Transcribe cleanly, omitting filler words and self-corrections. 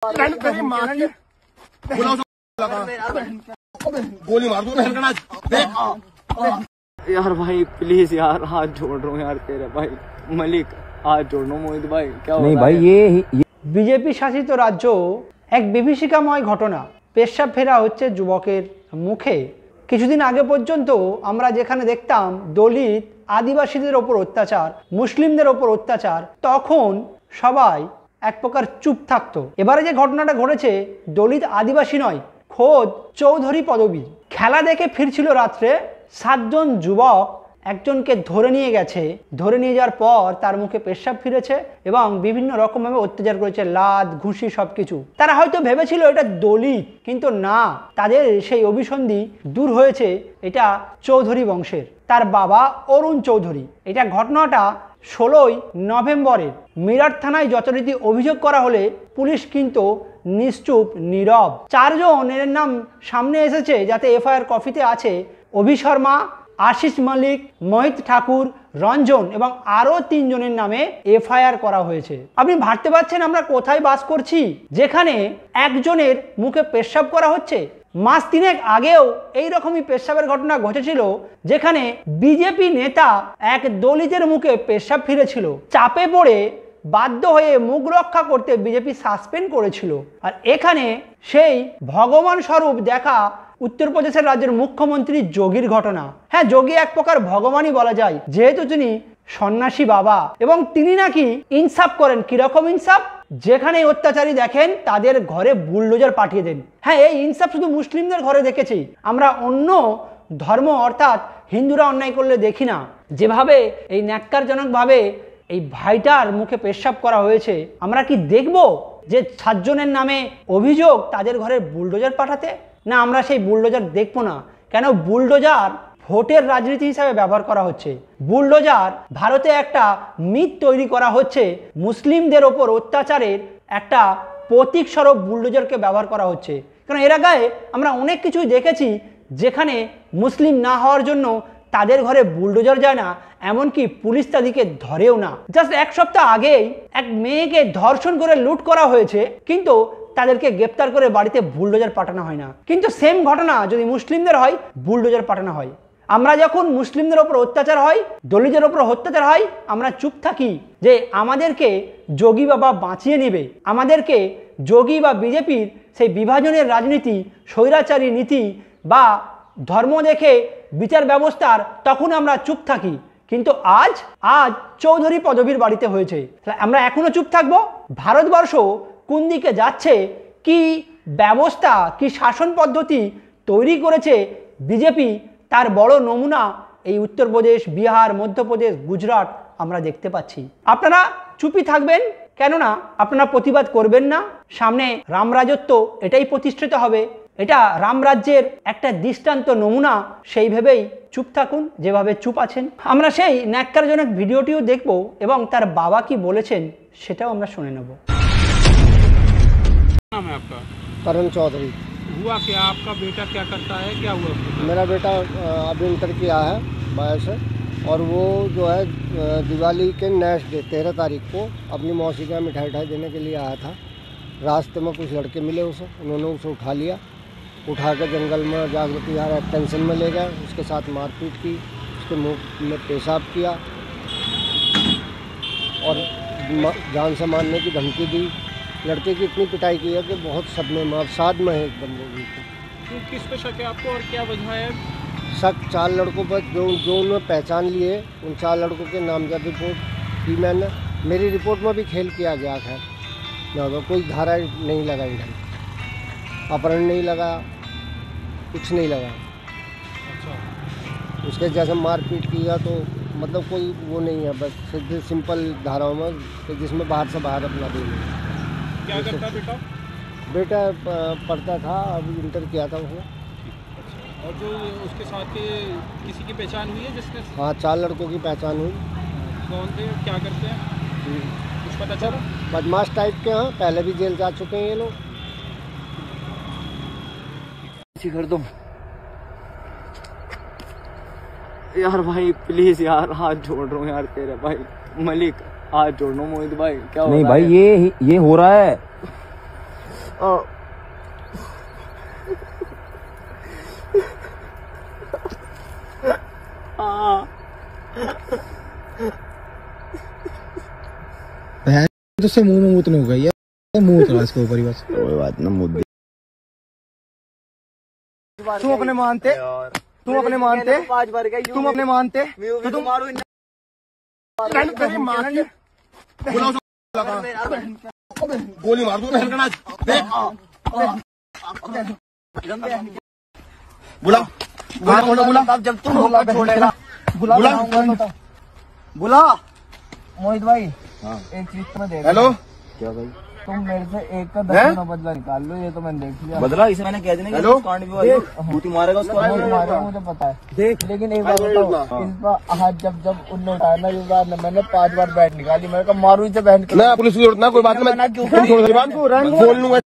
गोली मार दूं यार भाई प्लीज यार, हाथ जोड़ रहा हूँ यार तेरे भाई मलिक, हाथ जोड़ रहा हूँ मोहित भाई। क्या नहीं भाई ये বিজেপি শাসিত রাজ্য এক বিভীষিকাময় ঘটনা। পেশাব ফেরা হচ্ছে যুবকের মুখে। কিছুদিন আগে পর্যন্ত আমরা যেখানে দেখতাম দলিত আদিবাসীদের ওপর অত্যাচার, মুসলিমদের ওপর অত্যাচার, তখন সবাই এক প্রকার চুপ থাকতো। এবারে যে ঘটনাটা ঘটেছে দলিত আদিবাসী নয়, খোদ চৌধুরী পদবী। খেলা দেখে ফিরছিল রাত্রে, 7 জন যুবক একজনকে ধরে নিয়ে গেছে। ধরে নিয়ে যাওয়ার পর তার মুখে পেশাব ফিরেছে এবং বিভিন্ন রকমভাবে অত্যাচার করেছে, লাত ঘুষি সবকিছু। তারা হয়তো ভেবেছিল এটা দলিত, কিন্তু না, তাদের সেই অভিসন্ধি দূর হয়েছে এটা চৌধুরী বংশের। তার বাবা অরুণ চৌধুরী। এটা ঘটনাটা 16ই নভেম্বরের। মিরাট থানায় যথারীতি অভিযোগ করা হলে পুলিশ কিন্তু নিশ্চুপ নীরব। 4 জনের নাম সামনে এসেছে, যাতে এফআইআর কপিতে আছে। অভি শর্মা, আশিস মল্লিক, মোহিত ঠাকুর, রঞ্জন এবং আরও 3 জনের নামে এফআইআর করা হয়েছে। আপনি ভাবতে পারছেন আমরা কোথায় বাস করছি, যেখানে একজনের মুখে পেশাব করা হচ্ছে। মাস 3 আগেও এইরকমই পেশাবের ঘটনা ঘটেছিল, যেখানে বিজেপি নেতা এক দলিতের মুখে পেশাব ফিরেছিল। চাপে পড়ে বাধ্য হয়ে মুখ রক্ষা করতে বিজেপি সাসপেন্ড করেছিল। আর এখানে সেই ভগবান স্বরূপ দেখা উত্তরপ্রদেশের রাজ্যের মুখ্যমন্ত্রী যোগীর ঘটনা। হ্যাঁ, যোগী এক প্রকার ভগবানই বলা যায়, যেহেতু তিনি সন্ন্যাসী বাবা এবং তিনি নাকি ইনসাফ করেন। কিরকম ইনসাফ? যেখানে অত্যাচারী দেখেন তাদের ঘরে বুলডোজার পাঠিয়ে দেন। হ্যাঁ, এই ইনসাফ শুধু মুসলিমদের ঘরে দেখেছি, আমরা অন্য ধর্ম অর্থাৎ হিন্দুরা অন্যায় করলে দেখি না। যেভাবে এই ন্যাক্কারজনকভাবে এই ভাইটার মুখে পেশাব করা হয়েছে, আমরা কি দেখব যে 7 জনের নামে অভিযোগ তাদের ঘরে বুলডোজার পাঠাতে? না, আমরা সেই বুলডোজার দেখবো না। কেন? বুলডোজার ভোটের রাজনীতি হিসাবে ব্যবহার করা হচ্ছে। বুলডোজার ভারতে একটা মিথ তৈরি করা হচ্ছে, মুসলিমদের ওপর অত্যাচারের একটা প্রতীক স্বরূপ বুলডোজারকে ব্যবহার করা হচ্ছে। কারণ এর আগে আমরা অনেক কিছুই দেখেছি, যেখানে মুসলিম না হওয়ার জন্য তাদের ঘরে বুলডোজার যায় না, এমনকি পুলিশ তাদেরকে ধরেও না। জাস্ট 1 সপ্তাহ আগেই এক মেয়েকে ধর্ষণ করে লুট করা হয়েছে, কিন্তু তাদেরকে গ্রেপ্তার করে বাড়িতে বুলডোজার পাঠানো হয় না। কিন্তু সেম ঘটনা যদি মুসলিমদের হয়, বুলডোজার পাঠানো হয়। আমরা যখন মুসলিমদের ওপর অত্যাচার হয়, দলিতের ওপর অত্যাচার হয়, আমরা চুপ থাকি যে আমাদেরকে যোগী বাবা বাঁচিয়ে নেবে, আমাদেরকে যোগী বা বিজেপির সেই বিভাজনের রাজনীতি, স্বৈরাচারী নীতি বা ধর্ম দেখে বিচার ব্যবস্থার, তখন আমরা চুপ থাকি। কিন্তু আজ চৌধুরী পদবীর বাড়িতে হয়েছে, আমরা এখনো চুপ থাকবো? ভারতবর্ষ কোন দিকে যাচ্ছে, কি ব্যবস্থা, কি শাসন পদ্ধতি তৈরি করেছে বিজেপি, তার বড় নমুনা এই উত্তরপ্রদেশ, বিহার, মধ্যপ্রদেশ, গুজরাট আমরা দেখতে পাচ্ছি। আপনারা চুপই থাকবেন, কেননা আপনারা প্রতিবাদ করবেন না। সামনে রাম রাজত্ব এটাই প্রতিষ্ঠিত হবে, এটা রাম রাজ্যের একটা দৃষ্টান্ত নমুনা। সেই ভেবেই চুপ থাকুন, যেভাবে চুপ আছেন। আমরা সেই ন্যাক্কারজনক ভিডিওটিও দেখব এবং তার বাবা কি বলেছেন সেটাও আমরা শুনে নেব। नाम है आपका? करण चौधरी। हुआ क्या? आपका बेटा क्या करता है? क्या हुआ? मेरा बेटा अभी इंटर किया है 22 से, और वो जो है दिवाली के नेक्स्ट डे 13 तारीख को अपनी मौसी का मिठाई देने के लिए आया था। रास्ते में कुछ लड़के मिले उसे, उन्होंने उसे उठा लिया, उठा के जंगल में जागृति विहार एक्सटेंशन में ले गए। उसके साथ मारपीट की, उसके मुँह में पेशाब किया और जान से मारने की धमकी दी। लड़के की इतनी पिटाई की है कि बहुत सदमे में, अवसाद में है एकदम लोग। तो किस पे शक है आपको और क्या वजह है? शक 4 लड़कों पर जो उन्होंने पहचान लिए, उन 4 लड़कों के नामजद रिपोर्ट की मैंने। मेरी रिपोर्ट में भी खेल किया गया है, कोई धारा नहीं लगाई गई, अपहरण नहीं लगा, कुछ नहीं लगा। अच्छा, उसके जैसे मारपीट किया तो मतलब कोई वो नहीं है, बस सीधे सिंपल धाराओं में, जिसमें बाहर से बाहर अपना देंगे। क्या करता बेटा? बेटा पढ़ता था, अभी इंटर किया था उसने। अच्छा, और जो उसके साथ के किसी की पहचान हुई है जिसके? हाँ, 4 लड़कों की पहचान हुई। कौन थे, क्या करते हैं, कुछ पता चला? बदमाश टाइप के हैं, पहले भी जेल जा चुके हैं ये लोग। कर दो यार भाई प्लीज यार, हाथ जोड़ रहा हूँ यार तेरे भाई मलिक, हाथ जोड़ रहा हूँ मोहित भाई। क्या नहीं भाई ये हो रहा है तो से मुंह में मूतने हो गई है, मुंह उतरा इसके ऊपर ही बस। कोई बात ना, मुद्दे तुम अपने मानते, तुम अपने मानते, 5 बार गई, तुम अपने मानते तो तुम मारो गोली मार दूं बहन का नाच। बुला बुला जब तुम होगा छोड़ेगा, बुला मोहित भाई। एक चीज तो मैं देख, हेलो क्या भाई, तुम मेरे से एक का 10 बदला निकाल लो, ये तो मैंने देख लिया। बदला इसे मैंने कह देना कि कांड भी मारेगा उसको, मारेगा मुझे पता है। देख लेकिन एक बात बताओ, इस बार हाथ जब जब उनने उठाया ना, इस बार मैंने 5 बार बैट निकाली, मैंने कहा मारू इसे बहन के। पुलिस की जरूरत ना, कोई बात नहीं, मैं बोल लूंगा।